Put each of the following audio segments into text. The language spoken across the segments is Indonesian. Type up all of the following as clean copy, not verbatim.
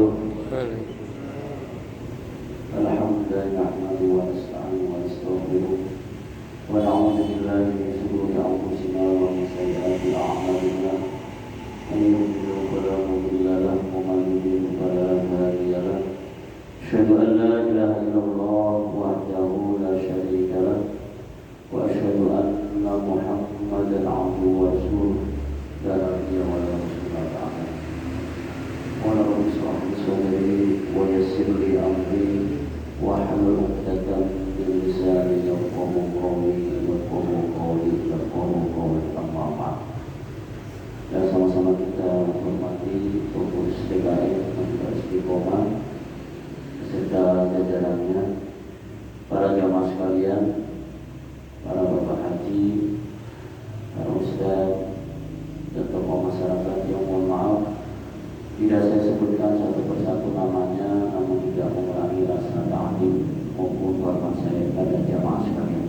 wabarakatuh. Alhamdulillah nahmaduhu wa nasta'inuhu wa nastaghfiruh wa na'udzu billahi min shururi anfusina wa min sayyiati a'malina. Man yahdihillahu fala mudilla lahu wa man yudlil fala hadiya lahu. Asyhadu an la ilaha illallah wahdahu la syarika lahu wa asyhadu anna Muhammadan 'abduhu wa rasuluh la nabiyya wa la rasulullah ta'ala. Wa rabbi shrah li sadri wa yassir li amri wahlul 'uqdatam min lisani yafqahu qawli amma ba'd. Dan sama-sama kita hormati pengurus DKM Majelis Istiqomah beserta jajarannya, para jamaah sekalian, para bapak haji, para ustaz dan tokoh masyarakat yang mohon maaf tidak saya sebutkan satu persatu namanya, namun tidak mengurangi rasa ta'zim maupun hormat saya kepada jamaah sekalian.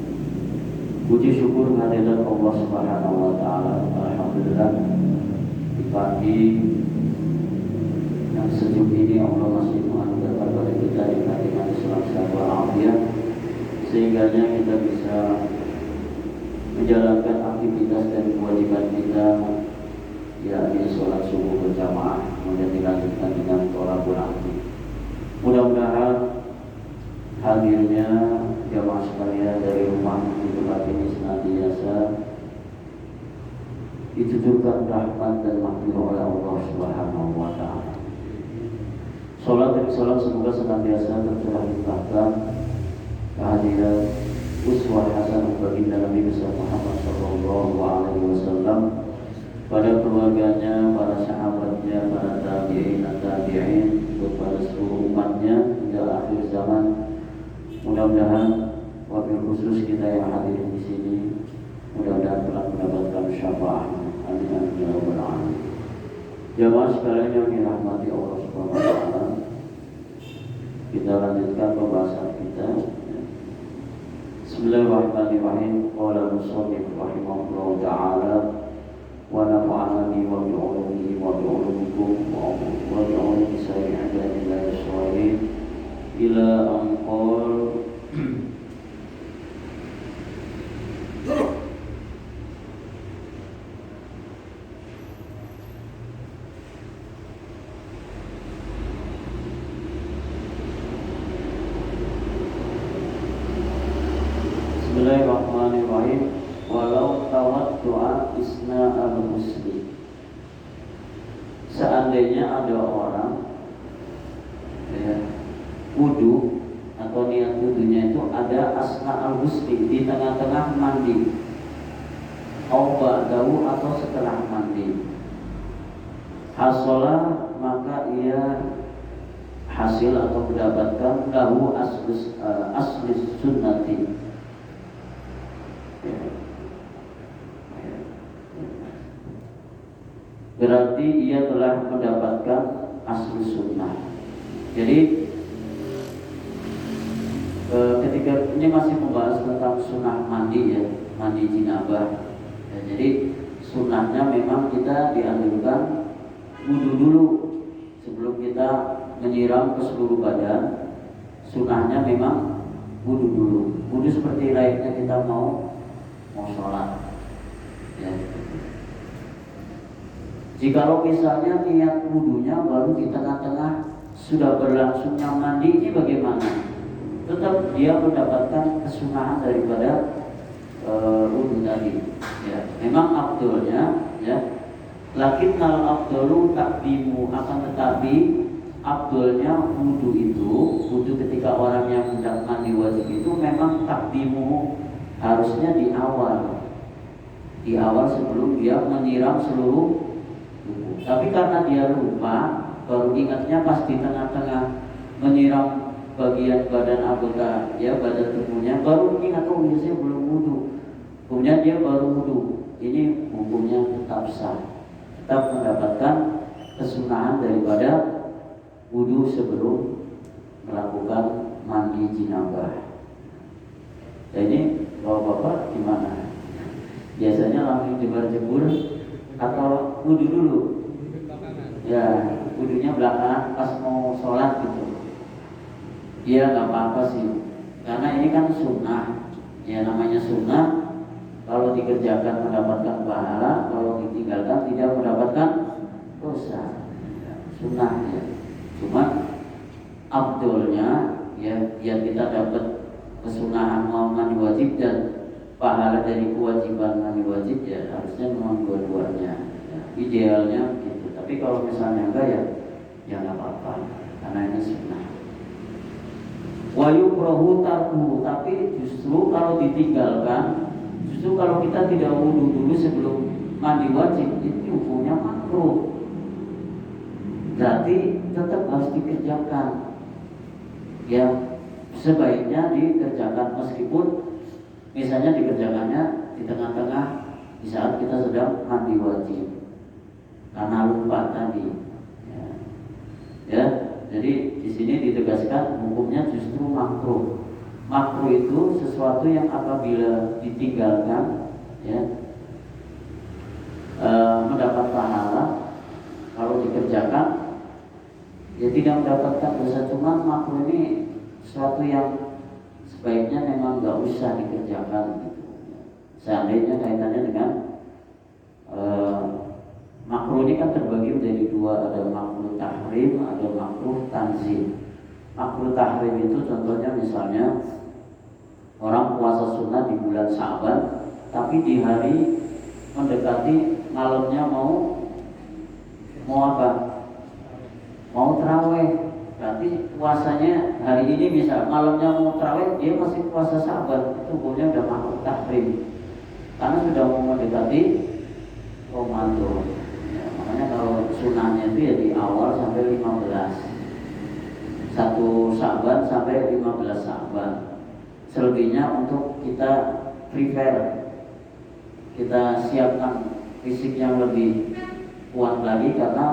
Puji syukur kehadirat Allah Subhanahu wa taala. Alhamdulillah di pagi yang sejuk ini Allah masih menganugerahkan kepada kita dengan Islam sehat walafiat, sehingga kita bisa menjalankan aktivitas dan kewajiban kita, yakni sholat subuh berjamaah, kemudian dilanjutkan dengan tholaqul akhi. Mudah-mudahan hadirnya jamaah sekalian dari rumah di tempat ini senantiasa ditujukan rahmat dan maghfirah oleh Allah Subhanahu wa taala. Salat demi salat semoga senantiasa tercurah limpahkan kehadiran uswah hasanah bagi Nabi besar Muhammad sallallahu alaihi wasallam pada keluarganya, para sahabatnya, para tabi'in dan tabi'in, kepada seluruh umatnya hingga akhir zaman. Mudah-mudahan wabil khusus kita yang hadir di sini mudah-mudahan telah mendapatkan syafaat. Amin amin ya rabbal alamin. Jamaah sekalian yang dirahmati Allah Subhanahu wa taala, kita lanjutkan pembahasan kita. Bismillahirrahmanirrahim. Qala musannif rahimahullahu taala wa nafa'ana bi wa bi ulumihi wa bi ulumikum wa bi ulumi sayyidi ibadillahi sholihin ila an qala Bismillahirrahmanirrahim. Walau tawaddu'a isna al-muslim, seandainya ada orang wudu atau niat wudunya itu ada asna al-muslim di tengah-tengah mandi, au ba'dahu atau setelah mandi, hasolah maka ia hasil atau mendapatkan lahu asli sunnati, berarti ia telah mendapatkan asli sunnah. Jadi ketika ini masih membahas tentang sunnah mandi ya, mandi jinabah ya, jadi sunnahnya memang kita dianjurkan wudu dulu sebelum kita menyiram ke seluruh badan. Sunnahnya memang wudu dulu, wudu seperti layaknya kita mau sholat ya. Jikalau misalnya niat wudunya baru di tengah-tengah sudah berlangsungnya mandi, ini bagaimana? Tetap dia mendapatkan kesunahan daripada wudu tadi ya. Memang afdolnya ya, lakinnal afdolu takdimu, akan tetapi afdolnya wudu itu, wudu ketika orang yang hendak mandi wajib itu memang takdimu harusnya di awal sebelum dia menyiram seluruh. Tapi karena dia lupa, baru ingatnya pas di tengah-tengah menyiram bagian badan anggota ya, badan tubuhnya, baru ingat oh saya belum wudu, kemudian dia baru wudu. Ini hukumnya tetap sah, tetap mendapatkan kesunahan daripada wudu sebelum melakukan mandi jinabah. Jadi bapak-bapak gimana? Biasanya langsung jemur atau wudu dulu? Ya, wudunya belakangan pas mau Iya nggak apa-apa sih, karena ini kan sunnah. Ya namanya sunnah, kalau dikerjakan mendapatkan pahala, kalau ditinggalkan tidak mendapatkan dosa. Ya, sunnah ya. Cuma afdolnya ya biar kita dapat kesunahan mandi wajib dan pahala dari kewajiban mandi wajib, ya harusnya memang dua-duanya. Ya, idealnya gitu. Tapi kalau misalnya enggak ya nggak apa-apa, karena ini sunnah. Wa yukrahu tarkuhu, tapi justru kalau ditinggalkan, justru kalau kita tidak wudu dulu sebelum mandi wajib, itu hukumnya makruh. Berarti tetap harus dikerjakan. Ya, sebaiknya dikerjakan meskipun misalnya dikerjakannya di tengah-tengah di saat kita sedang mandi wajib karena lupa tadi. Ya, jadi di sini ditegaskan hukumnya justru makruh. Makruh itu sesuatu yang apabila ditinggalkan, ya, mendapat pahala. Kalau dikerjakan, ya tidak mendapatkan dosa. Cuma makruh ini sesuatu yang sebaiknya memang nggak usah dikerjakan. Gitu. Seandainya kaitannya dengan makruh ini kan terbagi menjadi dua, ada makruh tahrim, ada makruh tanzih. Makruh tahrim itu contohnya misalnya orang puasa sunnah di bulan Sya'ban, tapi di hari mendekati malamnya mau apa? Mau tarawih. Berarti puasanya hari ini misal malamnya mau tarawih, dia masih puasa Sya'ban, itu hukumnya udah makruh tahrim karena sudah mau mendekati Ramadan. Makanya kalau sunahnya itu ya di awal sampai 15, 1 Sya'ban sampai 15 Sya'ban. Selebihnya untuk kita prepare, kita siapkan fisik yang lebih kuat lagi, karena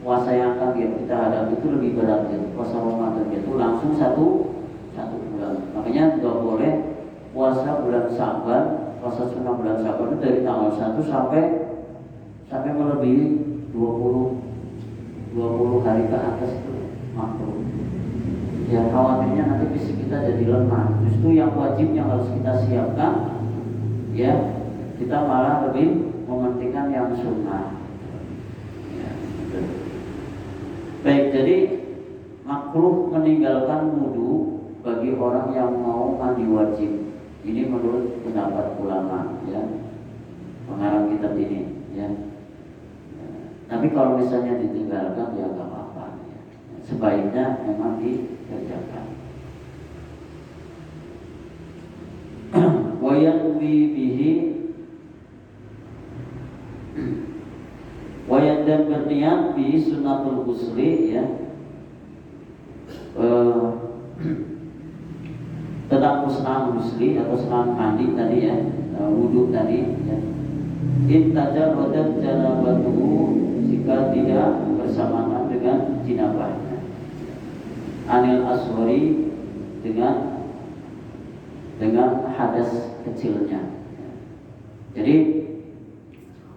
puasa yang akan kita hadapi itu lebih berat ya. Puasa Ramadan itu langsung satu bulan. Makanya nggak boleh puasa bulan Sya'ban, puasa sunnah bulan Sya'ban itu dari tanggal 1 sampai melebihi 20 hari ke atas, itu makruh. Ya khawatirnya nanti fisik kita jadi lemah. Justru yang wajib yang harus kita siapkan, ya kita malah lebih mementingkan yang sunnah. Ya, baik, jadi makruh meninggalkan wudu bagi orang yang mau mandi wajib. Ini menurut pendapat ulama, ya, pengarang kitab ini, ya. Tapi kalau misalnya ditinggalkan ya nggak apa-apa, ya. Sebaiknya memang dikerjakan. Wayanwi bihi, wayan dan berniat bi sunnatul ghusli, ya, tentang kesunahan ghusli atau sunnah mandi tadi, ya, wudu tadi, ya. Intajar rodat janabatuhu, jika tidak bersamaan dengan jinabahnya. Anil asghari, dengan hadas kecilnya. Jadi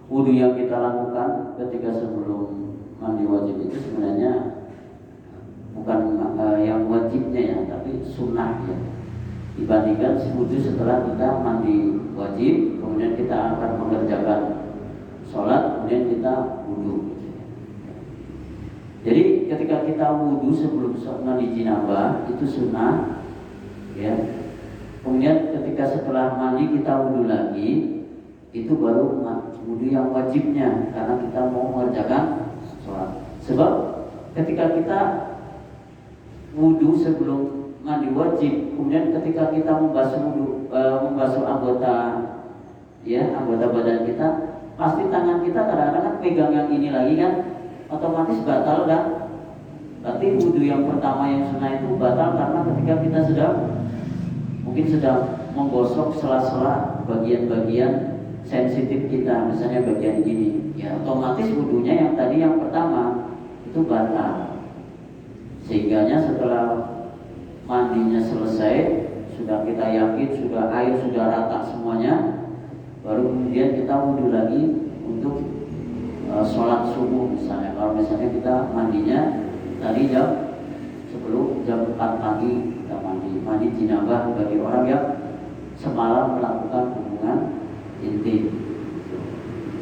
wudu yang kita lakukan ketika sebelum mandi wajib itu sebenarnya bukan yang wajibnya, ya, tapi sunnah, ya. Dibandingkan wudu setelah kita mandi wajib, kemudian kita akan mengerjakan sholat, kemudian kita wudu. Jadi ketika kita wudu sebelum mandi jinabah itu sunnah, ya. Kemudian ketika setelah mandi kita wudu lagi, itu baru wudu yang wajibnya, karena kita mau mengerjakan sholat. Sebab ketika kita wudu sebelum mandi wajib, kemudian ketika kita membasuh anggota, ya, anggota badan kita, pasti tangan kita kadang-kadang kan pegang yang ini lagi kan, otomatis batal kan. Berarti wudu yang pertama yang sunnah itu batal karena ketika kita mungkin sedang menggosok sela-sela bagian-bagian sensitif kita, misalnya bagian ini, ya, otomatis wudunya yang tadi yang pertama itu batal. Sehingganya setelah mandinya selesai, sudah kita yakin sudah air sudah rata semuanya, baru kemudian kita wudu lagi untuk sholat subuh misalnya. Kalau misalnya kita mandinya tadi jam sebelum jam 4 pagi kita mandi janabah bagi orang yang semalam melakukan hubungan intim.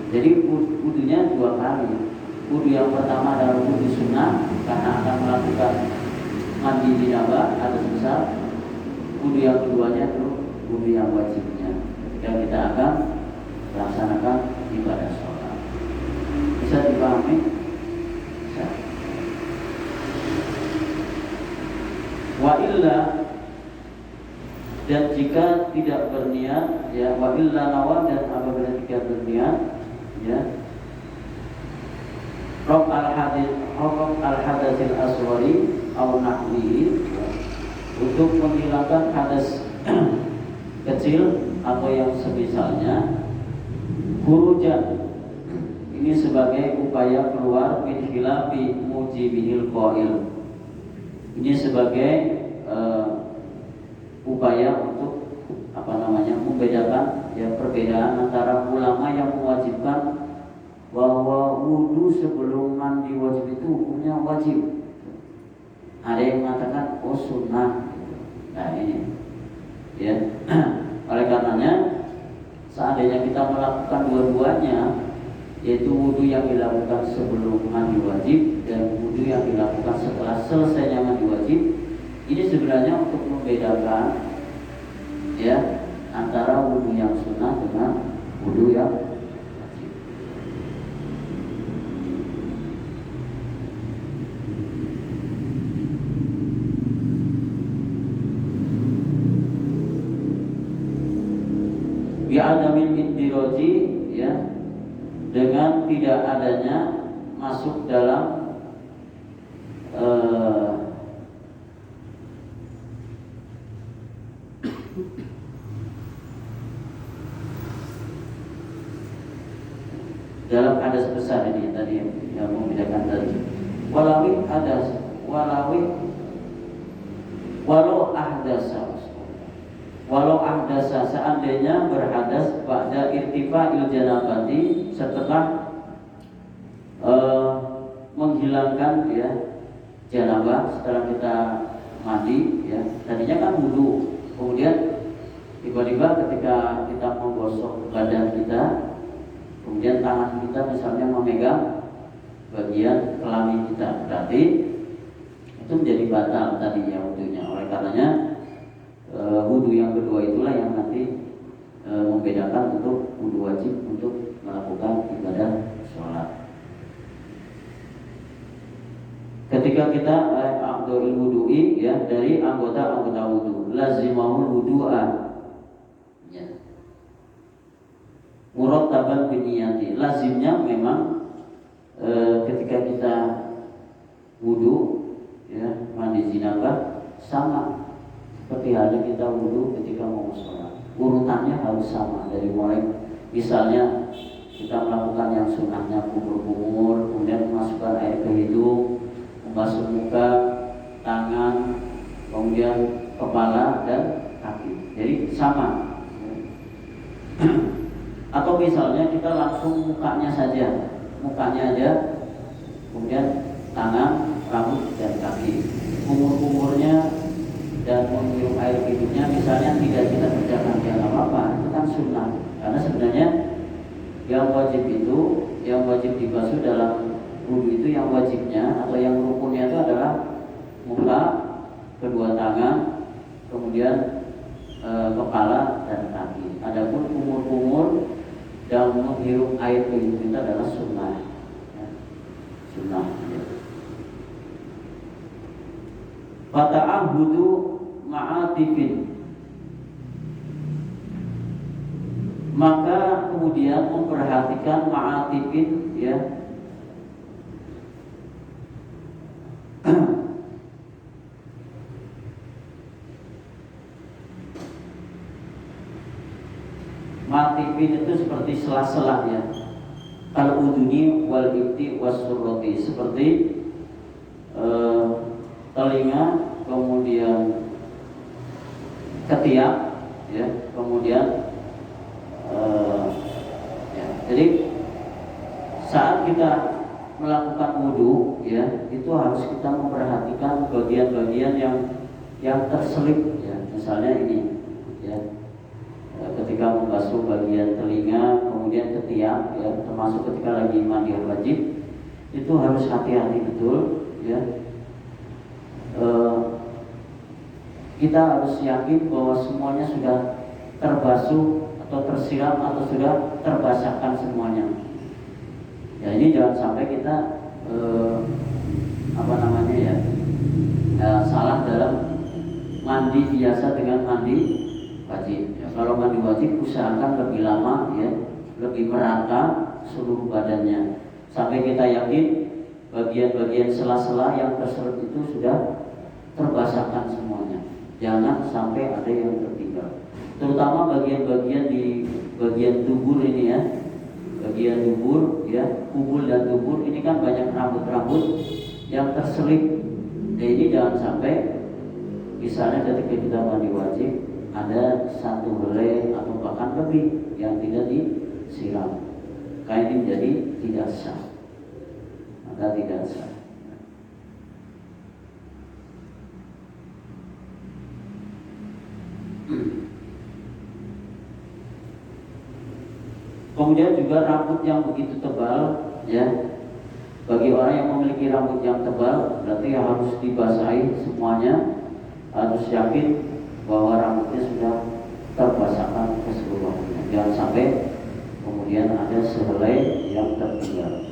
Jadi wudunya 2 kali. Wudu yang pertama adalah wudu sunnah karena akan melakukan mandi janabah atau besar. Wudu yang keduanya itu wudu yang wajibnya ketika kita akan melaksanakan ibadah sholat. Bisa dipahami? Bisa. Wa illa, dan jika tidak berniat, ya, wa illa nawa, dan apabila tidak berniat, ya, rok al hadasil aswari au nahwihi, untuk menghilangkan hadas kecil atau yang semisalnya. Khurujan, ini sebagai upaya keluar min khilafi mujibihil qail, ini sebagai upaya untuk membedakan, ya, perbedaan antara ulama yang mewajibkan bahwa wudu sebelum mandi wajib itu hukumnya wajib. Ada yang mengatakan oh sunnah. Nah ini, ya. Oleh karenanya seandainya kita melakukan dua-duanya, yaitu wudu yang dilakukan sebelum mandi wajib dan wudu yang dilakukan setelah selesainya mandi wajib, ini sebenarnya untuk membedakan, ya, antara wudu yang sunnah dengan wudu yang wajib. Bi'adamin intiroji, ya, dengan tidak adanya masuk dalam dalam hadas besar ini tadi yang membedakan tadi. Walau ahdasa, seandainya berhadas ba'da irtifa'il janabati, setelah menghilangkan, ya, janabah, setelah kita mandi, ya, tadinya kan wudu, kemudian tiba-tiba ketika kita menggosok badan kita, kemudian tangan kita misalnya memegang bagian kelamin kita, berarti itu menjadi batal tadinya wudunya. Oleh karenanya wudu yang kedua itulah yang nanti membedakan untuk wudu wajib untuk melakukan ibadah sholat. Ketika kita a'dha'ul wudu'i, ya, dari anggota-anggota wudu, lazimahul wudu'a, ya, murattaban biniyati, lazimnya memang ketika kita wudu, ya, mandi janabah sama seperti halnya kita wudu ketika mau sholat. Urutannya harus sama, dari mulai misalnya kita melakukan yang sunnahnya kumur-kumur, kemudian memasukkan air ke hidung, membasuh muka, tangan, kemudian kepala dan kaki. Jadi sama. Atau misalnya kita langsung mukanya saja, mukanya aja, kemudian tangan, rambut dan kaki. Kumur-kumurnya dan menghirup air hidungnya misalnya tidak kita kerjakan, ya nggak apa-apa, itu kan sunnah. Karena sebenarnya yang wajib itu, yang wajib dibasuh dalam wudu itu, yang wajibnya atau yang rukunnya itu adalah muka, kedua tangan, kemudian kepala dan kaki. Adapun kumur-kumur dan menghirup air hidung itu adalah sunnah, ya. Sunnah, ya. Fata'ahudu ma'atifin, maka kemudian memperhatikan ma'atifin, ya, ma'atifin itu seperti sela-sela, ya, al-udhuni wal ibti was-surrati, seperti telinga, kemudian ketiak, ya, kemudian ya. Jadi saat kita melakukan wudu, ya, itu harus kita memperhatikan bagian-bagian yang terselip ya, misalnya ini ya, ketika membasuh bagian telinga, kemudian ketiak ya, termasuk ketika lagi mandi wajib, itu harus hati-hati betul ya. Kita harus yakin bahwa semuanya sudah terbasuh atau tersiram atau sudah terbasahkan semuanya. Ya, ini jangan sampai kita salah dalam mandi biasa dengan mandi wajib. Ya, kalau mandi wajib usahakan lebih lama ya, lebih merata seluruh badannya sampai kita yakin bagian-bagian sela-sela yang terselip itu sudah terbasahkan semuanya. Jangan sampai ada yang tertinggal. Terutama bagian-bagian di bagian dubur ini ya. Bagian dubur ya, kubul dan dubur ini kan banyak rambut-rambut yang terselip. Nah, ini jangan sampai misalnya ketika kita mandi wajib ada satu helai atau bahkan lebih yang tidak disiram. Kain ini menjadi tidak sah. Maka tidak sah. Kemudian juga rambut yang begitu tebal ya, bagi orang yang memiliki rambut yang tebal berarti harus dibasahi semuanya, harus yakin bahwa rambutnya sudah terbasahkan keseluruhannya. Jangan sampai kemudian ada sehelai yang tertinggal.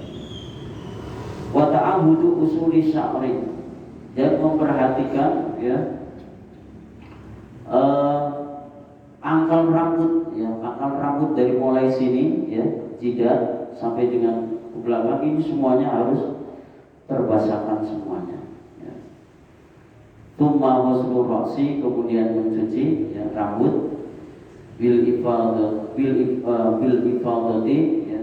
Wa ta'ahudu usuli sya'ri, dan memperhatikan ya pangkal rambut ya, pangkal rambut dari mulai sini ya, jidat sampai dengan ke belakang ini semuanya harus terbasahkan semuanya ya. Tsumma ghuslu ra'si, kemudian mencuci ya, rambut bil ifadati ya,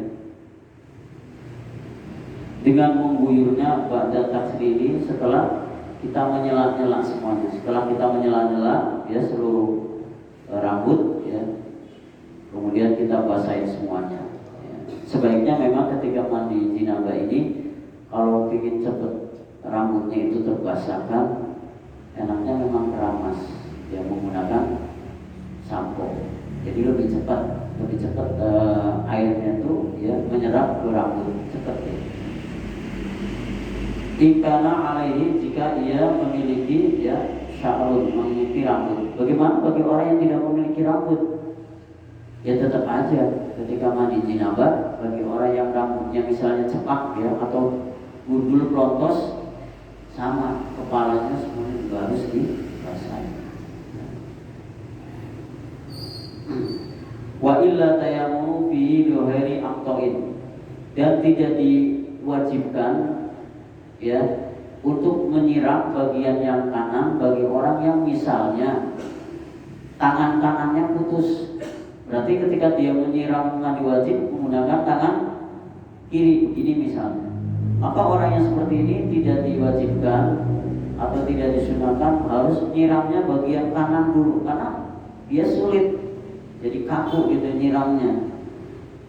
dengan mengguyurnya ba'da tasrili, setelah kita menyela-nyela semuanya. Setelah kita menyela-nyela ya seluruh rambut ya, kemudian kita basahin semuanya ya. Sebaiknya memang ketika mandi jinabah ini kalau ingin cepat rambutnya itu terbasahkan, enaknya memang keramas ya, menggunakan sampo. Jadi lebih cepat airnya itu ya menyerap ke rambut cepat ya. Ikana alaihi, jika ia memiliki ya sya'run, memiliki rambut. Bagaimana bagi orang yang tidak memiliki rambut? Ya tetap aja ketika mandi jinabah, bagi orang yang rambutnya misalnya cepak ya, atau gundul pelontos, sama kepalanya semuanya juga harus dibasahi. Wa illa tayammum fi dhuhri aqtain, dan tidak diwajibkan ya untuk menyiram bagian yang kanan bagi orang yang misalnya tangan kanannya putus. Berarti ketika dia menyiram mandi wajib menggunakan tangan kiri begini misalnya, maka orang yang seperti ini tidak diwajibkan atau tidak disunahkan harus menyiramnya bagian kanan dulu, karena dia sulit, jadi kaku gitu nyiramnya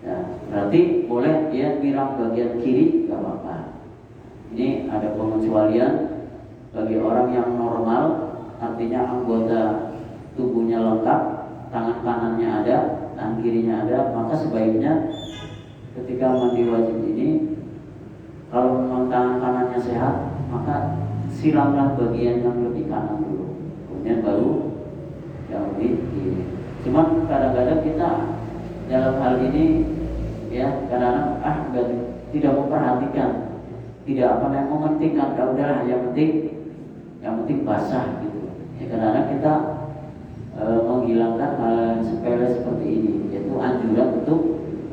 ya. Berarti boleh dia nyiram bagian kiri, gak apa-apa. Ini ada pengecualian bagi orang yang normal, artinya anggota tubuhnya lengkap, tangan kanannya ada, tangan kirinya ada, maka sebaiknya ketika mandi wajib ini, kalau memang tangan kanannya sehat, maka siramlah bagian yang lebih kanan dulu, kemudian baru yang lebih kiri. Cuman kadang-kadang kita dalam hal ini ya kadang-kadang tidak memperhatikan, tidak apa yang mementingkan, ya udahlah yang penting basah gitu. Ya kadang-kadang kita menghilangkan hal yang sepele seperti ini, yaitu anjuran untuk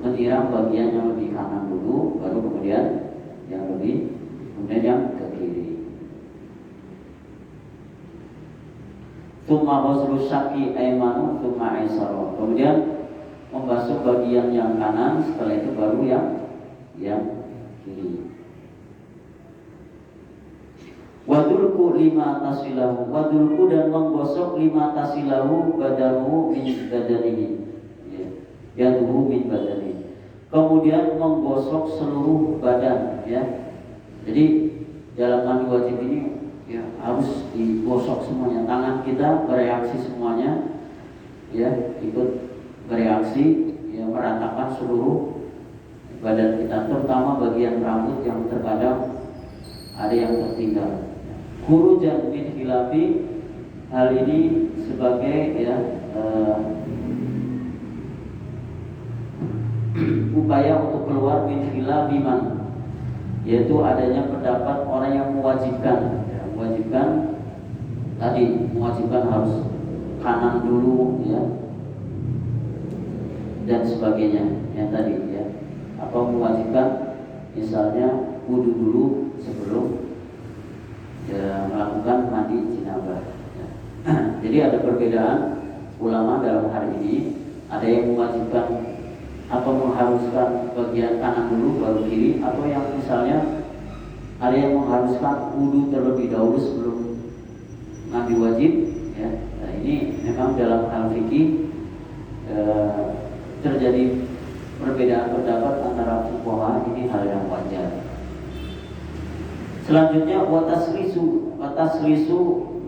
menyiram bagian yang lebih kanan dulu, baru kemudian yang ke kiri. Tsumma ghuslu syaqi aymanu tsumma aysara, kemudian membasuh bagian yang kanan, setelah itu baru yang kiri. Wadulku lima tasilahu, wadulku dan menggosok lima tasilahu badanuhu min badanihi ya, yaduhu min badanihi, kemudian menggosok seluruh badan ya. Jadi dalam mandi wajib ini ya harus digosok semuanya, tangan kita bereaksi semuanya, ya, ikut bereaksi, ya, meratakan seluruh badan kita, terutama bagian rambut yang terkadang ada yang tertinggal. Khurujan min khilafi, hal ini sebagai, ya, upaya untuk keluar min khilafi man, yaitu adanya pendapat orang yang mewajibkan, ya, mewajibkan harus kanan dulu, ya, dan sebagainya, yang tadi, ya, atau mewajibkan misalnya wudu dulu sebelum, ya, melakukan mandi janabah, ya. Jadi ada perbedaan ulama dalam hari ini, ada yang mewajibkan atau mengharuskan bagian kanan dulu baru kiri, atau yang misalnya ada yang mengharuskan wudu terlebih dahulu sebelum mandi wajib, ya. Nah, ini memang dalam hal fikih terjadi perbedaan pendapat antara fuqaha, ini hal yang wajar. Selanjutnya wataslisu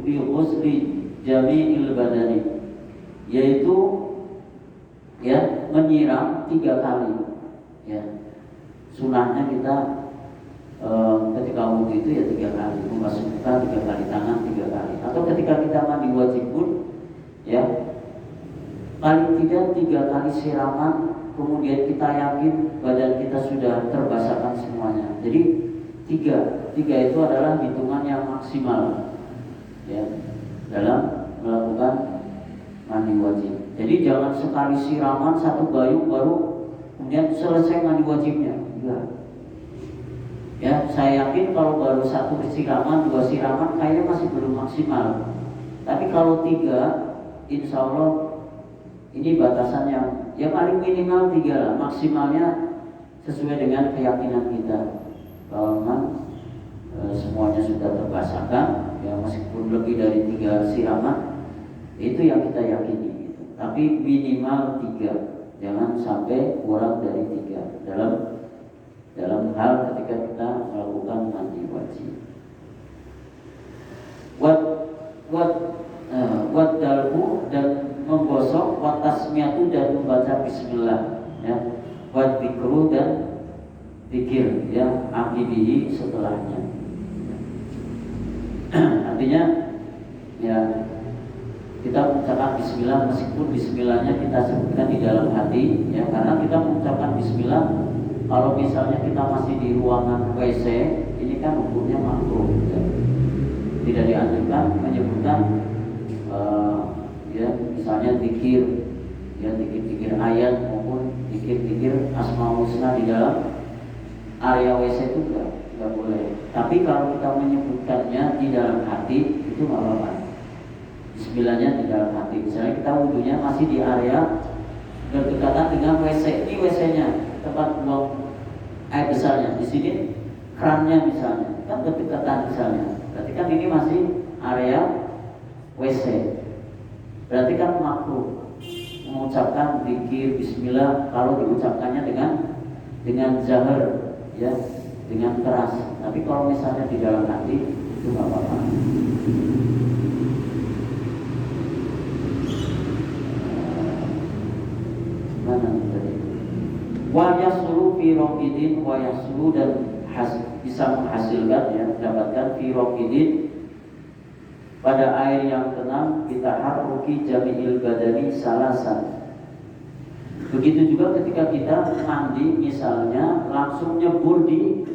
bi ghusli jami'il badani, yaitu, ya, menyiram 3 kali, ya. Sunahnya kita ketika wudhu itu, ya, 3 kali, membasuh muka 3 kali, tangan 3 kali, atau ketika kita mandi wajib pun, ya, paling tidak 3 kali siraman, kemudian kita yakin badan kita sudah terbasahkan semuanya. Jadi tiga itu adalah hitungan yang maksimal, ya, dalam melakukan mandi wajib. Jadi jangan sekali siraman 1 gayung baru kemudian selesai mandi wajibnya. Enggak. Ya, saya yakin kalau baru 1 siraman, 2 siraman kayaknya masih belum maksimal. Tapi kalau 3, insya Allah ini batasan yang paling minimal 3 lah, maksimalnya sesuai dengan keyakinan kita. Kalau memang semuanya sudah terbasahkan, ya, meskipun lebih dari 3 siraman, itu yang kita yakini, gitu. Tapi minimal 3, jangan sampai kurang dari 3 dalam hal ketika kita melakukan mandi wajib. Wat dalbu, dan menggosok, wat tasmiyatu, dan membaca bismillah, ya, wat dzikru, dan zikir, ya, aqibihi, setelahnya. Artinya, ya, kita mengucapkan bismillah, meskipun bismillahnya kita sebutkan di dalam hati, ya, karena kita mengucapkan bismillah kalau misalnya kita masih di ruangan WC, ini kan hukumnya makruh, ya. Tidak dianjurkan menyebutkan, ya, misalnya zikir, ya, zikir ayat maupun zikir asmaul husna di dalam area WC itu enggak boleh. Tapi kalau kita menyebutkannya di dalam hati, itu nggak apa-apa. Bismillahnya di dalam hati. Misalnya kita wudhunya masih di area berdekatan dengan WC, ini WC-nya, tempat buang air besarnya. Di sini krannya misalnya, kan berdekatan misalnya. Berarti kan ini masih area WC. Berarti kan makruh mengucapkan zikir bismillah kalau diucapkannya dengan zahar, ya, dengan keras. Tapi kalau misalnya di dalam hati, itu nggak apa-apa. Mana tadi? Wa yaslu fi raqidin, wa yaslu, dan bisa menghasilkan, ya, mendapatkan fi raqidin, pada air yang tenang, kita haruki jami'il badani salasan. Begitu juga ketika kita mandi, misalnya langsung nyebur di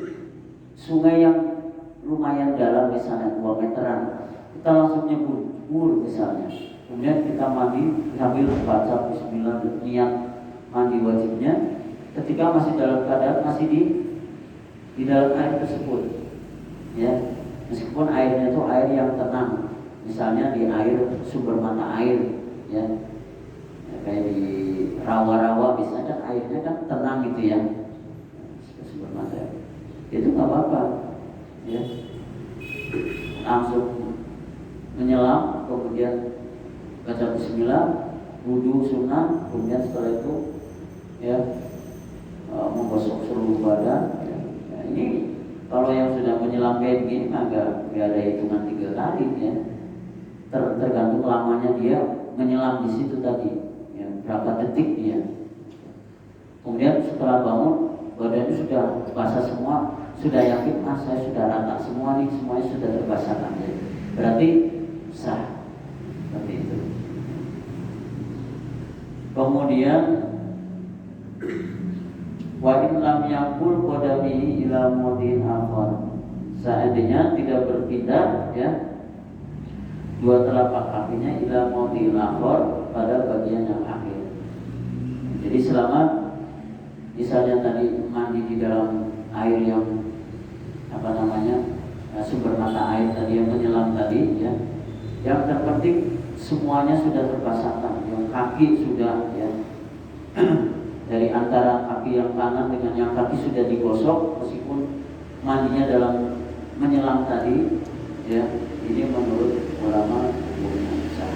sungai yang lumayan dalam, misalnya 2 meteran, kita langsung nyebur misalnya, kemudian kita mandi sambil baca bismillah, niat mandi wajibnya, ketika masih dalam keadaan masih di dalam air tersebut, ya, meskipun airnya itu air yang tenang, misalnya di air sumber mata air, ya, kayak di rawa-rawa misalnya, airnya kan tenang gitu, ya, sumber mata air, itu nggak apa-apa, ya, langsung menyelam, kemudian baca bismillah, wudu sunnah, kemudian setelah itu, ya, menggosok seluruh badan, ya. Nah, ini Kalau yang sudah menyelam kayak begini mah gak ada hitungan 3 kali ya. Tergantung lamanya dia menyelam di situ tadi, ya, berapa detik dia. Kemudian setelah bangun badannya sudah basah semua, sudah yakin saya sudah rata semua nih, semuanya sudah terbasahkan. Berarti sah, seperti itu. Kemudian wa in lam yakul qadamihi ila mudin akhar. Seandainya tidak berpindah ya dua telapak kakinya ila mudin akhar pada bagian yang akhir. Jadi selama misalnya tadi mandi di dalam air yang sumber mata air tadi yang menyelam tadi ya, yang terpenting semuanya sudah terbasahkan, yang kaki sudah ya dari antara kaki yang kanan dengan yang kaki sudah digosok meskipun mandinya dalam menyelam tadi ya, ini menurut ulama hukumnya sah.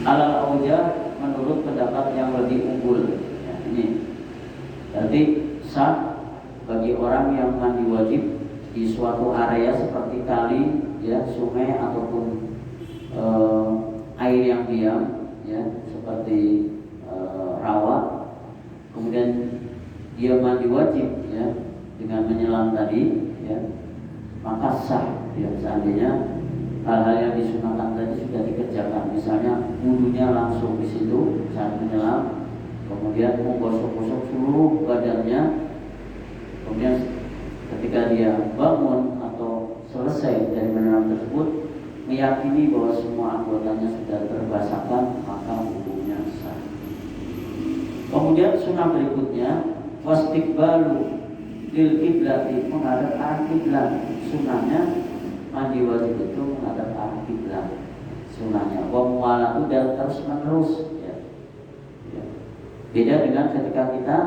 Alal aujah menurut pendapat yang lebih unggul ya, ini berarti sah bagi orang yang mandi wajib di suatu area seperti kali ya, sungai ataupun air yang diam ya, seperti rawa, kemudian dia mandi wajib ya dengan menyelam tadi ya, maka sah ya, seandainya hal-hal yang disunahkan tadi sudah dikerjakan, misalnya wudhunya langsung di situ saat menyelam, kemudian menggosok-gosok seluruh badannya, kemudian ketika dia bangun atau selesai dari menyelam tersebut meyakini bahwa semua anggotanya sudah terbasahkan, maka hukumnya sah. Kemudian sunnah berikutnya wastiqbalu lil kiblati, menghadap arah kiblat. Sunnahnya mandi wajib itu menghadap arah kiblat. Sunnahnya wa muwalatu dan terus menerus ya. Ya. Beda dengan ketika kita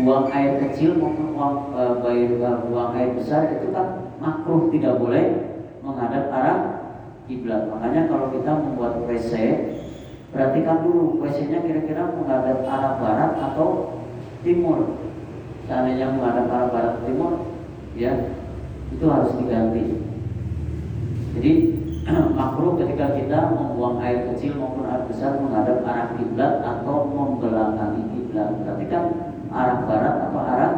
buang air kecil maupun buang air besar, itu kan makruh, tidak boleh menghadap arah kiblat. Makanya kalau kita membuat WC, perhatikan dulu WC-nya kira-kira menghadap arah barat atau timur. Seandainya menghadap arah barat atau timur, ya itu harus diganti. Jadi makruh ketika kita membuang air kecil maupun air besar menghadap arah kiblat atau membelakangi kiblat. Perhatikan arah barat atau arah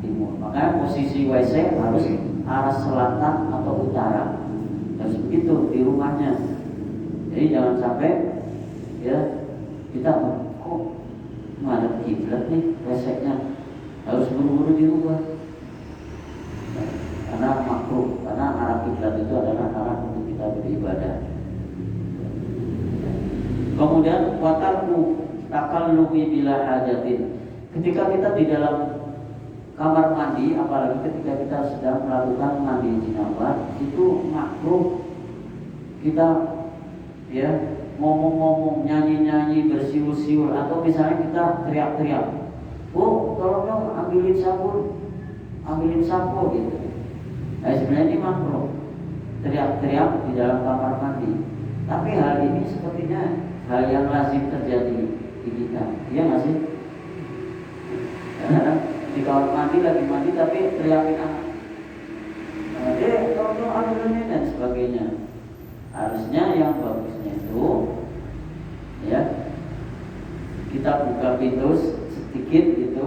timur. Makanya posisi WC harus arah selatan atau utara. Harus begitu di rumahnya. Jadi jangan sampai ya kita kok menghadap kiblat nih WC-nya, harus buru-buru dirubah. Karena makruh, karena arah kiblat itu adalah arah untuk kita beribadah. Kemudian watarku takallubi bila hajatin. Ketika kita di dalam kamar mandi, apalagi ketika kita sedang melakukan mandi janabah, itu makruh kita ya ngomong-ngomong, nyanyi-nyanyi, bersiul-siul, atau misalnya kita teriak-teriak, "Oh, tolong dong ambilin sabun, ambilin sampo," gitu. Nah, sebenarnya ini makruh teriak-teriak di dalam kamar mandi. Tapi hal ini sepertinya hal yang lazim terjadi di kita, iya nggak sih? Di kamar mandi lagi mandi tapi teriakin anak, tolong ambilin ini dan sebagainya. Harusnya yang bagusnya itu ya kita buka pintu sedikit gitu,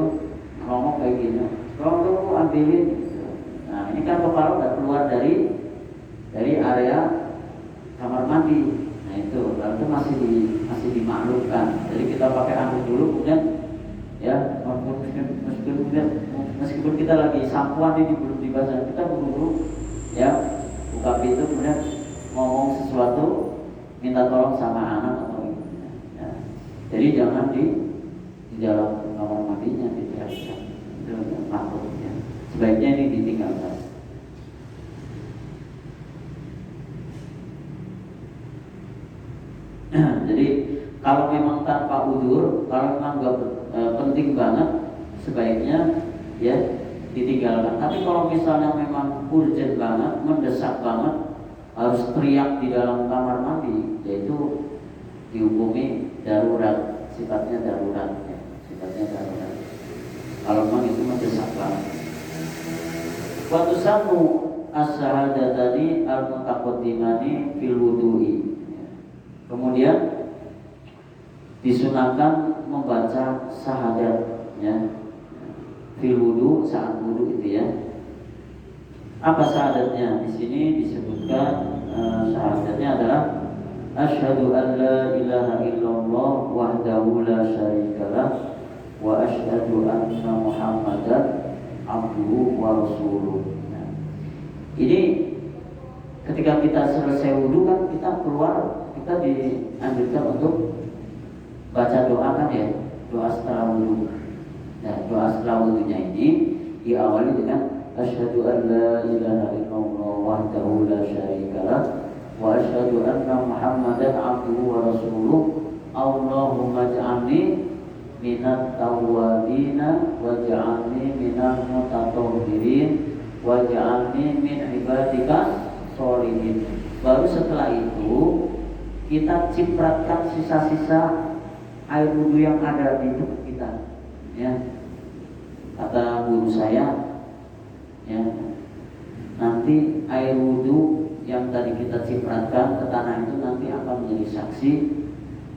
ngomong kayak gini, tolong ambilin gitu. Nah ini kan kepala udah keluar dari area kamar mandi. Nah itu berarti masih dimaklumkan. Jadi kita pakai anduk dulu, kemudian ya meskipun kita lagi sampoan ini belum dibasuh, kita buru-buru ya buka pintu, kemudian ngomong sesuatu, minta tolong sama anak atau ibu ya. Jadi jangan di dalam kamar mandinya diteriakkan, itu makruh ya. Sebaiknya ini ditinggalkan. Jadi kalau memang tanpa udzur, kalau memang gak penting banget, sebaiknya ya ditinggalkan. Tapi kalau misalnya memang urgent banget, mendesak banget, harus teriak di dalam kamar mandi, yaitu dihukumi darurat, sifatnya darurat ya, sifatnya darurat. Kalau memang itu masih sakral. Wa tusammu as-syahadatani al-mutaqaddimani fil wudu'i. Kemudian disunahkan membaca syahadat ya. Fil wudu, saat wudu itu ya. Apa syahadatnya? Di sini disebutkan syahadatnya adalah asyhadu an la ilaha illallah wahdahu la syarikalah wa asyhadu anna Muhammadan abduhu wa rasuluh. Nah, ini ketika kita selesai wudu kan kita keluar, kita dianjurkan untuk baca doa kan ya, doa setelah wudu. Nah, doa setelah wudunya ini diawali dengan asyhadu an la ilaha illallah wahdahu la syarikalah wa asyhadu anna Muhammadan abduhu wa rasuluh. Allahumma ij'alni minat tawwabina waj'alni minal mutatahhirin waj'alni min ibadika sholihin. Baru setelah itu kita cipratkan sisa-sisa air wudu yang ada di tubuh kita ya. Kata guru saya ya, nanti air wudu yang tadi kita cipratkan ke tanah itu nanti akan menjadi saksi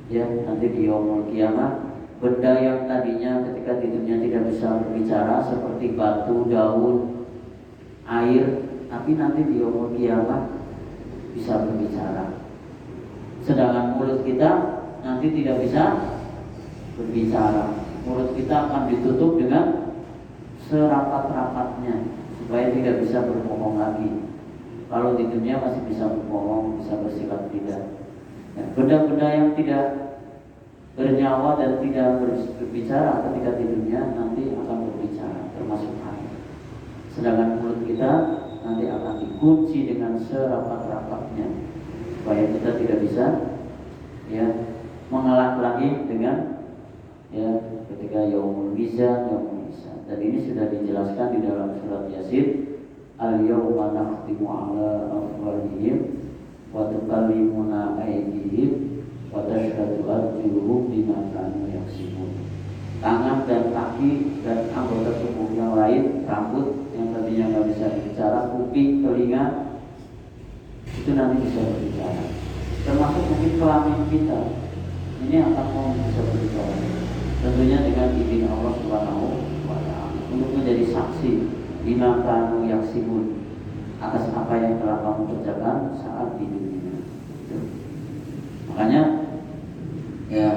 ya, nanti di yaumul kiamah. Benda yang tadinya ketika di dunia tidak bisa berbicara seperti batu, daun, air, tapi nanti di yaumul kiamah bisa berbicara. Sedangkan mulut kita nanti tidak bisa berbicara. Mulut kita akan ditutup dengan serapat-rapatnya supaya tidak bisa berbohong lagi. Kalau di dunia masih bisa berbohong, bisa bersikap tidak. Benda-benda yang tidak bernyawa dan tidak berbicara ketika di dunia nanti akan berbicara, termasuk air. Sedangkan mulut kita nanti akan dikunci dengan serapat-rapatnya supaya kita tidak bisa ya mengalah lagi dengan ya ketika yaumul mizan. Dan ini sudah dijelaskan di dalam surat Yasin, al-yawma nakhtimu ala afwahihim wa tukallimuna aydihim wa tashhadu arjuluhum bima kanu yaksibun. Tangan dan kaki dan anggota tubuh yang lain, rambut yang tadinya nggak bisa berbicara, kuping, telinga, itu nanti bisa berbicara. Termasuk mungkin kelamin kita, ini akan mau bisa berbicara. Tentunya dengan izin Allah Subhanahu wa Ta'ala untuk menjadi saksi bima kanu yaksibun, atas apa yang telah kamu kerjakan saat di dunia. Makanya ya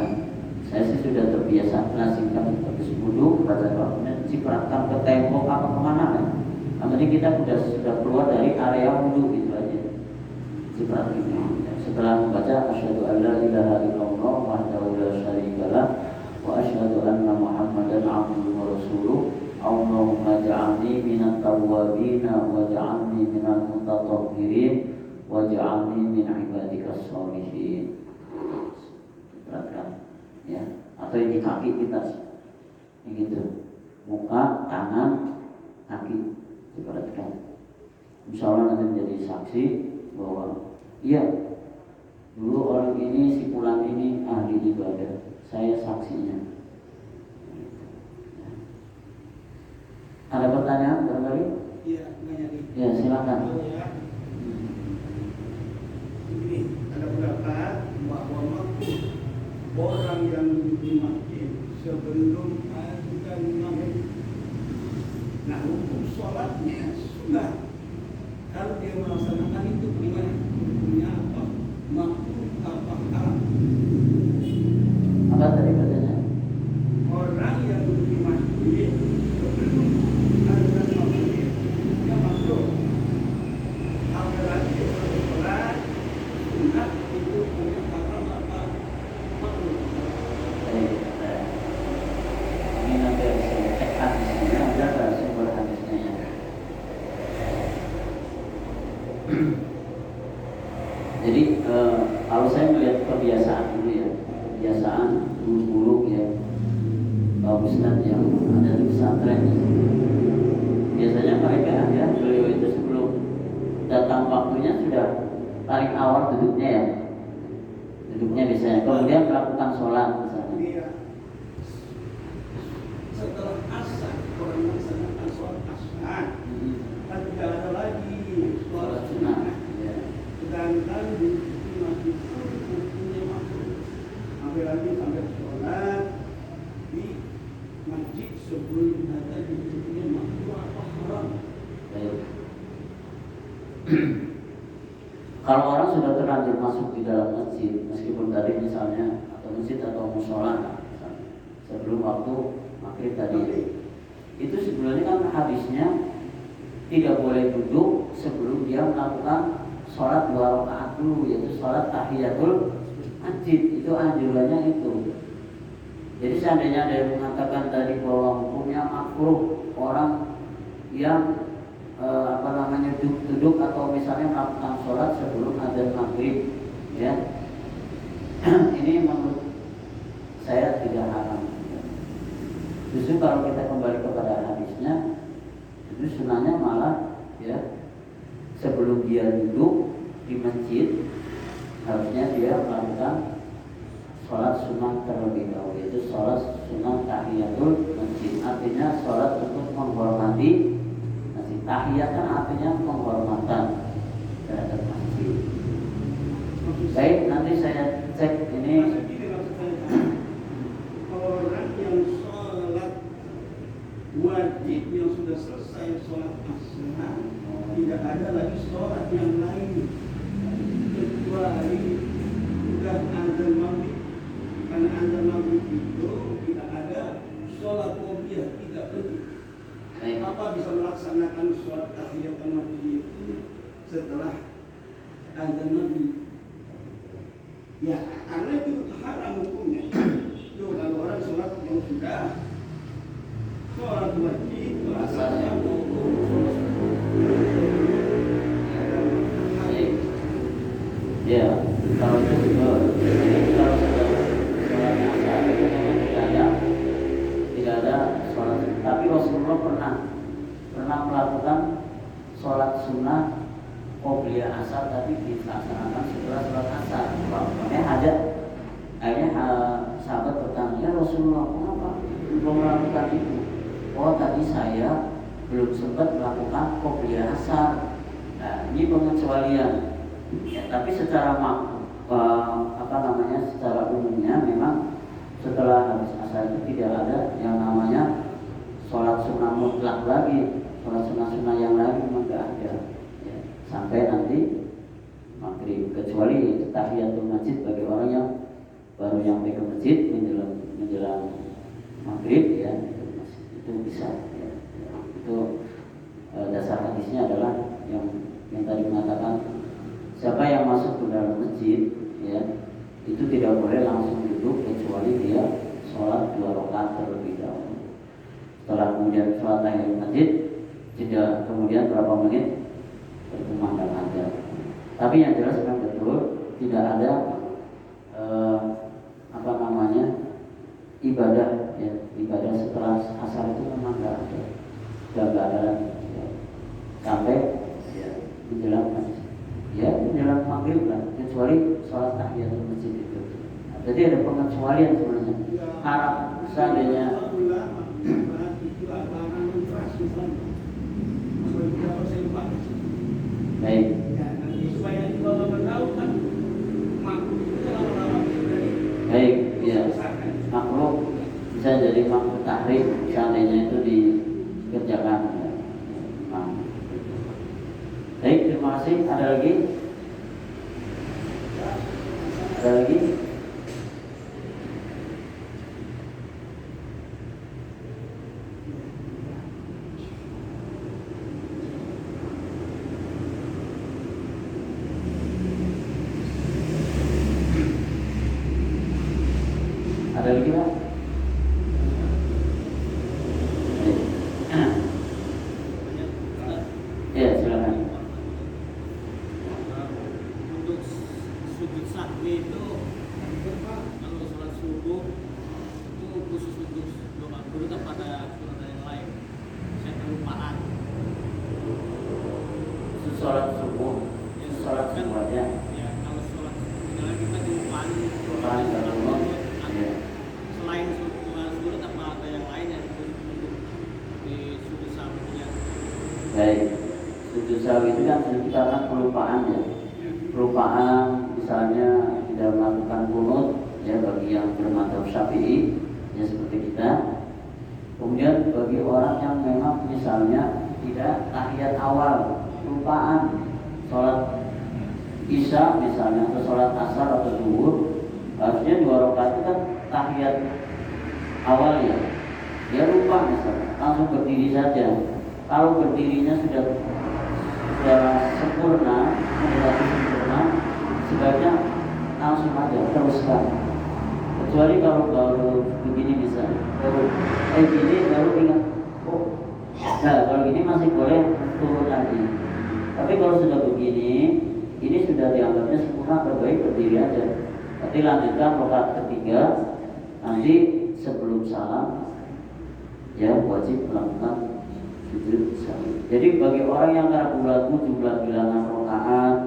saya sih sudah terbiasa melazimkan habis wudu baca doa, kemudian cipratkan ke tembok apa kemana kan. Yang penting kita sudah keluar dari area wudu itu aja. Ciprat ini. Setelah membaca asyhadu an la ilaha illallah wahdahu la syarikalah wa asyhadu anna Muhammadan abduhu wa rasuluh. Allahumma ja'alni minat tawwabina waj'alni minal mutatahhirin waj'alni min ibadikas sholihin. Perhatikan ya, atau yang di kaki kita yang gitu, muka, tangan, kaki diperhatikan. Insya Allah nanti menjadi saksi bahwa iya dulu orang ini, si fulan ini ahli ibadah, saya saksinya. Ada pertanyaan barangkali? Iya, banyak. Ya, silakan. Ini ada pendapat bahwa makhluk orang yang duduk di masjid sebelum azan maghrib, nah hukum sholatnya sunnah. Kalau dia melaksanakan itu gimana? Hukumnya apa? Makhluk apa haram? Apa tadi pertanyaan? Orang yang duduk di masjid sebelum azan maghrib, dia makhluk. Apalagi orang sholat sunnah itu hukumnya haram apa? Ini nanti harus cek hadisnya, ada nggak sumber hadisnya ya? Jadi kalau saya melihat kebiasaan dulu ya, kebiasaan guru-guru ya, Ustadz yang ada di pesantren, biasanya mereka ya, beliau itu sebelum datang waktunya sudah paling awal duduknya ya, duduknya biasanya, kemudian melakukan sholat misalnya. Dia setelah asar melaksanakan sholat asar. Kan tidak ada lagi sholat sunnah. sunnah. Ya. Sedangkan di masjid pun hukumnya makruh. Sampai lagi sampai sholat di masjid sebelum ada di hukumnya makruh apa haram. Baik. Kalau orang sudah terlanjur masuk di dalam masjid, meskipun tadi misalnya atau masjid atau musola, sebelum waktu maghrib tadi, itu sebenarnya kan hadisnya tidak boleh duduk sebelum dia melakukan sholat 2 rakaat dulu, yaitu sholat tahiyatul masjid. Itu anjurannya itu. Jadi seandainya ada yang mengatakan tadi bahwa hukumnya makruh orang yang duduk atau misalnya melakukan sholat sebelum adzan maghrib, ya, ini menurut saya tidak haram. Justru kalau kita kembali kepada hadisnya, itu sunahnya malah, ya, sebelum dia duduk di masjid harusnya dia melakukan sholat sunnah terlebih dahulu, yaitu sholat sunnah tahiyatul masjid. Artinya sholat untuk menghormati. Tahiyat kan artinya penghormatan terhadap masjid. Baik, nanti saya cek ini. Orang yang sholat wajib yang sudah selesai sholat asar, tidak ada lagi sholat yang lain kecuali sudah azan maghrib. Karena azan maghrib itu tidak ada sholat qobliyah, tidak perlu. Apa bisa melaksanakan sholat tahiyatul masjid itu setelah azan maghrib? Ya, karena itu haram hukumnya. Itu kalau orang sholat yang sudah sholat wajib, sholat hukum, ya, kalau itu kalau sudah sholat asar itu memang tidak ada sholat. Tapi Rasulullah pernah melakukan sholat sunnah qobliyah asar, tapi dilaksanakan setelah sholat asar. Akhirnya sahabat bertanya, ya Rasulullah, kenapa belum melakukan itu? Oh, tadi saya belum sempat melakukan qobliyah asar. Nah, ini pengecualian. Ya, tapi secara secara umumnya memang setelah habis asar itu tidak ada yang namanya sholat sunnah mutlak lagi, sholat sunnah yang lain memang tidak ada, ya, sampai nanti maghrib, kecuali tahiyatul masjid bagi orang yang baru nyampe ke masjid menjelang maghrib, ya, itu bisa, ya. Itu dasar hadisnya adalah yang tadi mengatakan siapa yang masuk ke dalam masjid, ya, itu tidak boleh langsung duduk kecuali dia sholat 2 rakaat terlebih dahulu. Setelah kemudian sholat tahiyatul masjid, tidak kemudian berapa menit berkumandang aja. Tapi yang jelas memang betul tidak ada ibadah setelah asar itu memang tidak ada, sudah ada, ya, sampai, ya, menjelang maghrib lah, kecuali sholat tahiyatul masjid itu. Nah, jadi ada pengecualian sebenarnya. Harap seandainya baik. Baik, ya. Makruh bisa jadi makruh tahrim seandainya itu dikerjakan. Baik, terima kasih. Ada lagi? Ada lagi? Ada lagi, Pak? Ya, silakan. Untuk sujud sahwi itu kalau sholat subuh itu khusus untuk doa dulu pada sholat yang lain. Saya kelupaan. Sholat subuh, sholat semuanya. Ya, kalau sholat misalnya kita kelupaan Ya. selain sholat subuh apa ada yang lain yang untuk di Baik, sujud sahwi itu kan karena kelupaan ya. Kelupaan misalnya tidak melakukan kunut ya bagi yang bermadzhab Syafi'i ya seperti kita. Kemudian bagi orang yang memang misalnya tidak tahiyat awal, kelupaan sholat Isya misalnya atau sholat asar atau zuhur, harusnya 2 rakaat itu kan tahiyat awal ya. Dia lupa misalnya, langsung berdiri saja. Kalau berdirinya sudah sempurna, relatif sempurna, sebaiknya langsung aja teruskan. Kecuali kalau baru begini bisa, gini baru ingat, oh, nah kalau gini masih boleh turun lagi. Tapi kalau sudah begini, ini sudah dianggapnya sempurna, terbaik berdiri aja. Nanti lanjutkan rakaat ketiga, nanti sebelum salam, ya wajib melakukan sujud sahwi. Jadi bagi orang yang ragu-ragu jumlah bilangan rakaat,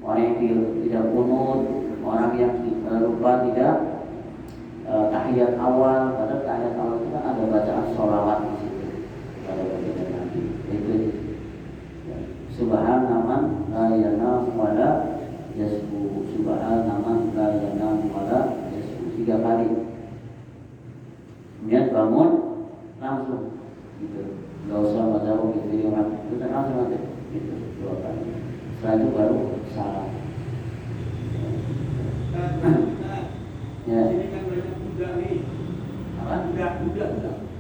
orang yang tidak kunut, orang yang lupa tidak tahiyat awal, padahal tahiyat awal itu kan ada bacaan sholawat di situ pada bagian nanti. Itu subhanaman la yanam wala yasbu, subhanaman la yanam wala yasbu 3 kali. Kemudian bangun langsung gitu, nggak usah baca gitu orang itu langsung nanti gitu 2 kali. Setelah itu baru salam. Ya. Ini kan banyak budak nih. Apa? Budak.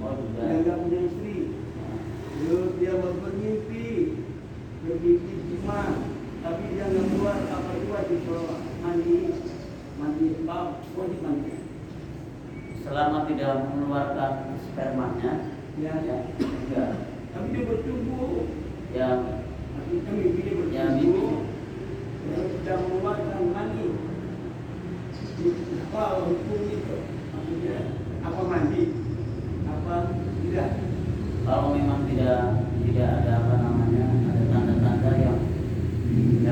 Oh, budak. Yang nggak punya istri. Lalu dia bermimpi cuma, tapi dia nggak buat apa juga di mandi bab, wajib mandi. Selama tidak mengeluarkan spermanya, Ya. enggak. Tapi dia bertumbuh. Yang Kita mimpi dia Ya, bertumbuh. Dia sedang mengeluarkan mandi. Apa hukum itu? Maksudnya apa mandi? Apa tidak? kalau memang tidak ada apa namanya, ada tanda-tanda yang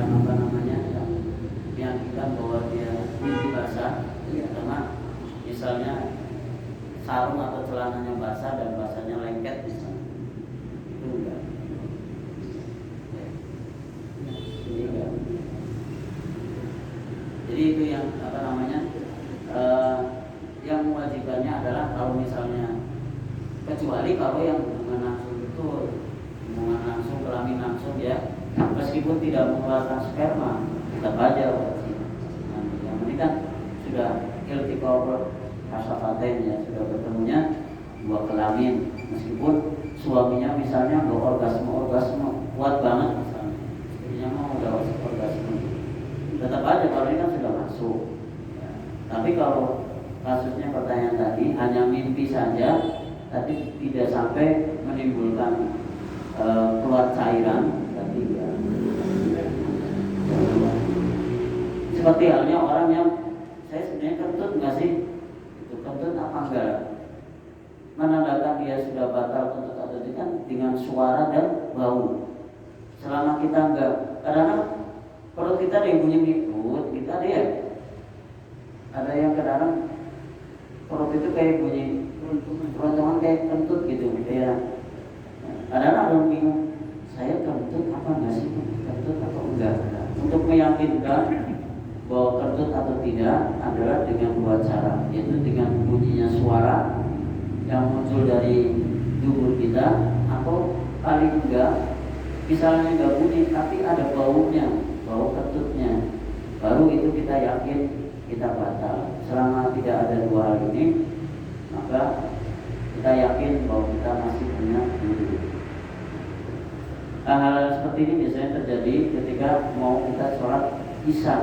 apa namanya yang meyakinkan bahwa dia mimpi basah, karena misalnya sarung atau celananya basah dan basahnya lengket misalnya, itu enggak. Ini enggak. Jadi itu yang apa namanya yang mewajibkannya adalah kalau misalnya, kecuali kalau yang hubungan langsung itu hubungan langsung, kelamin langsung ya, meskipun tidak mengeluarkan sperma tetap aja wajib. Nah, yang ini kan sudah iltiqah kasafaten ya, sudah bertemunya 2 kelamin, meskipun suaminya misalnya orgasme kuat banget misalnya, istrinya mau udah orgasme, tetap aja kalau ini kan sudah masuk ya. Tapi kalau kasusnya pertanyaan tadi hanya mimpi saja, tapi tidak sampai menimbulkan keluar cairan, berarti ya. Seperti halnya orang yang saya sebenarnya kentut nggak sih? Itu kentut apa enggak? Menandakan dia sudah batal kentut atau tidak dengan suara dan bau. Selama kita enggak, kadang-kadang perut kita ada yang bunyi mikut, kita ada ya. Ada yang kadang perut itu kayak bunyi keroncongan kayak kentut gitu, kayak kadang-kadang orang bingung, saya kentut apa enggak sih? Kentut atau enggak? Untuk meyakinkan bahwa kentut atau tidak adalah dengan 2 cara, yaitu dengan bunyinya suara yang muncul dari tubuh kita, atau paling enggak misalnya enggak bunyi tapi ada baunya, bau kentutnya, baru itu kita yakin kita batal. Selama tidak ada 2 hal ini, maka kita yakin bahwa kita masih punya wudu. Hal-hal seperti ini biasanya terjadi ketika mau kita sholat Isya,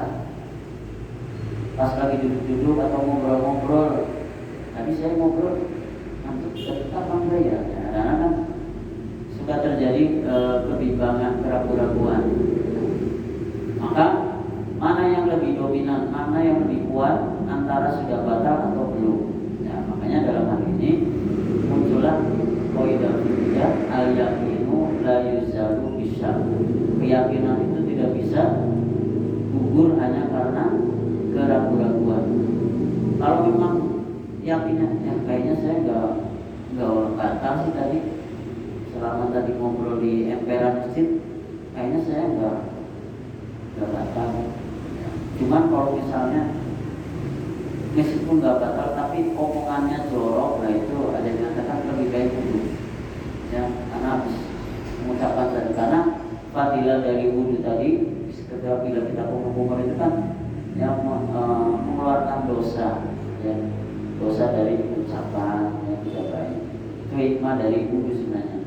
pas lagi duduk-duduk atau ngobrol-ngobrol. Tadi saya ngobrol, nanti kita apa enggak ya? Kadang-kadang suka terjadi kebimbangan, keraguan-raguan. Maka mana yang lebih dominan, mana yang lebih kuat antara sudah batal atau belum? Ya, makanya dalam hal ini muncullah qaidah fikih al-yaqinu la yuzalu bisyak. Keyakinan itu tidak bisa gugur hanya karena keraguan-raguan. Kalau memang yakinnya, ya kayaknya saya nggak batal sih tadi, selama tadi ngobrol di emperan masjid, kayaknya saya nggak batal. Cuman kalau misalnya meskipun nggak batal, tapi omongannya jorok, lah itu ada yang mengatakan lebih baik wudhu. Ya, karena habis mengucapkan tadi, karena fadilah dari wudhu tadi, ketika bila kita kumur itu kan yang mengeluarkan dosa, ya, dosa dari ucapan yang tidak baik. Itu hikmah dari wudhu sebenarnya.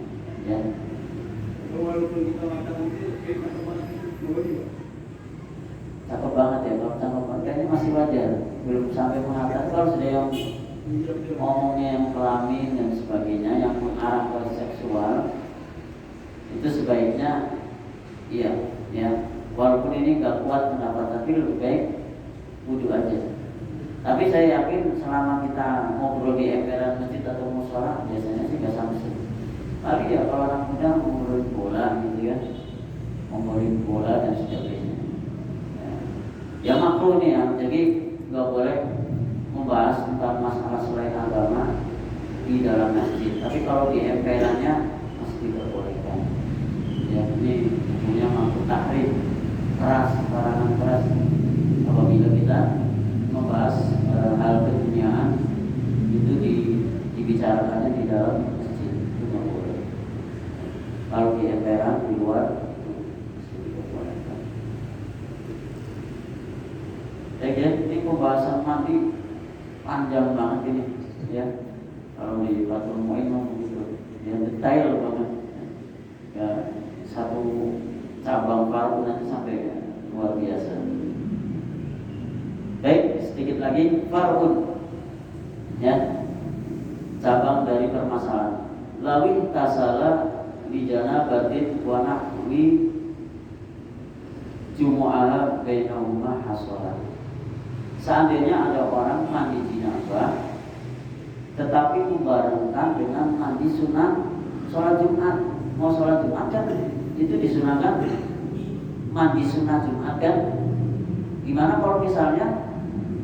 Ya. Walaupun kita mengatakan itu, kita mau juga. Cakep banget ya, kalau cakep banget kayaknya masih wajar, belum sampai mengatakan. Kalau sudah yang ngomongnya yang kelamin dan sebagainya, yang mengarah ke seksual, itu sebaiknya iya, ya. Walaupun ini nggak kuat pendapat, tapi lebih baik wudhu aja. Tapi saya yakin selama kita ngobrol di emperan masjid atau mushola, biasanya sih nggak sampai sih. Paling ya kalau anak muda ngobrolin bola gitu ya, ngobrolin bola dan sebagainya. Ya makruh nih ya, jadi nggak boleh membahas tentang masalah selain agama di dalam masjid. Tapi kalau di emperannya masih diperbolehkan. Ya, ini punya makruh tahrim, keras, larangan keras. Apabila kita membahas hal keduniaan itu dibicarakannya di dalam masjid, itu nggak boleh. Kalau di emperan di luar ya, ini pembahasan mandi panjang banget ini, ya. Kalau di Fathul Mu'in begitu, ya detail banget. Ya, satu cabang fardu nanti sampai luar biasa. Baik, sedikit lagi farun, ya, cabang dari permasalahan. Lawin tasala di janabatin wa nahwi jumu'ah bainahuma hasolah. Seandainya ada orang mandi jinabah tetapi dibarengkan dengan mandi sunat sholat Jumat, mau sholat Jumat kan itu disunahkan mandi sunat Jumat kan. Gimana kalau misalnya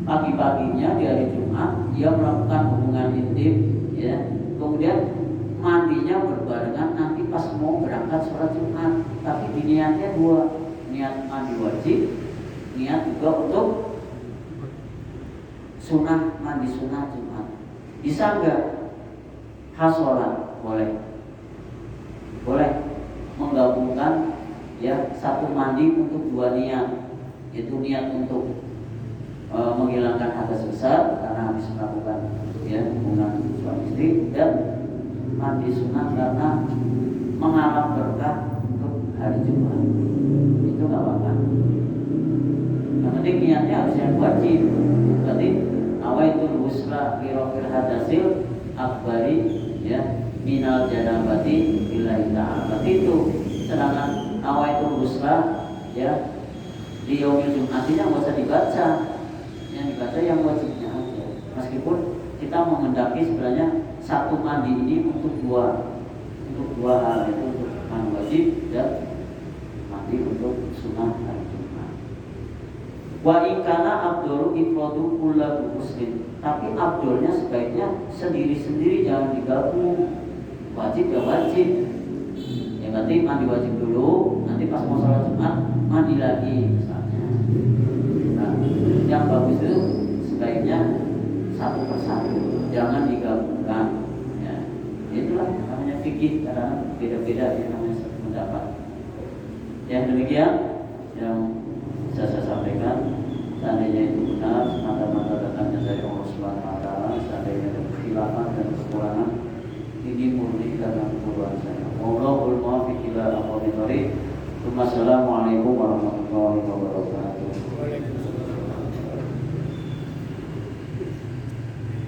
pagi-paginya di hari Jumat dia melakukan hubungan intim, ya, kemudian mandinya berbarengan nanti pas mau berangkat sholat Jumat, tapi niatnya dua, niat mandi wajib, niat juga untuk sunah, mandi sunah Jumat. Bisa enggak? Hasolat boleh. Boleh menggabungkan ya satu mandi untuk dua niat. Itu niat untuk menghilangkan hadas besar karena habis melakukan ya hubungan suami istri, dan mandi sunah karena mengalami berkah untuk hari Jumat. Itu enggak apa-apa. Yang penting niatnya harus yang wajib. Berarti awaitul husla firofil hadasil akbari ya minal janabati billahi ta'ala. Itu sedangkan awaitul husla ya di yaumil Jum'atinya nggak usah dibaca, yang dibaca yang wajibnya aja. Meskipun kita menghendaki sebenarnya satu mandi ini untuk dua hal, itu untuk mandi wajib dan mandi untuk sunnah hari Jumat. Wa ikana abdul ifradu kullahu muslim. Tapi abdulnya sebaiknya sendiri-sendiri, jangan digabung. Wajib ya wajib. Ya berarti mandi wajib dulu, nanti pas mau sholat Jumat mandi lagi misalnya. Nah, yang bagus itu sebaiknya satu persatu, jangan digabungkan. Ya, itulah namanya fikih, karena beda-beda ya namanya pendapat. Yang demikian yang saya sampaikan. Seandainya itu benar, semata-mata datangnya dari Allah Subhanahu wa Ta'ala. Seandainya ada kekhilafan dan kekurangan, ini murni karena kebodohan saya. Wallahul muwaffiq ila aqwamit thoriq. Wassalamualaikum warahmatullahi wabarakatuh.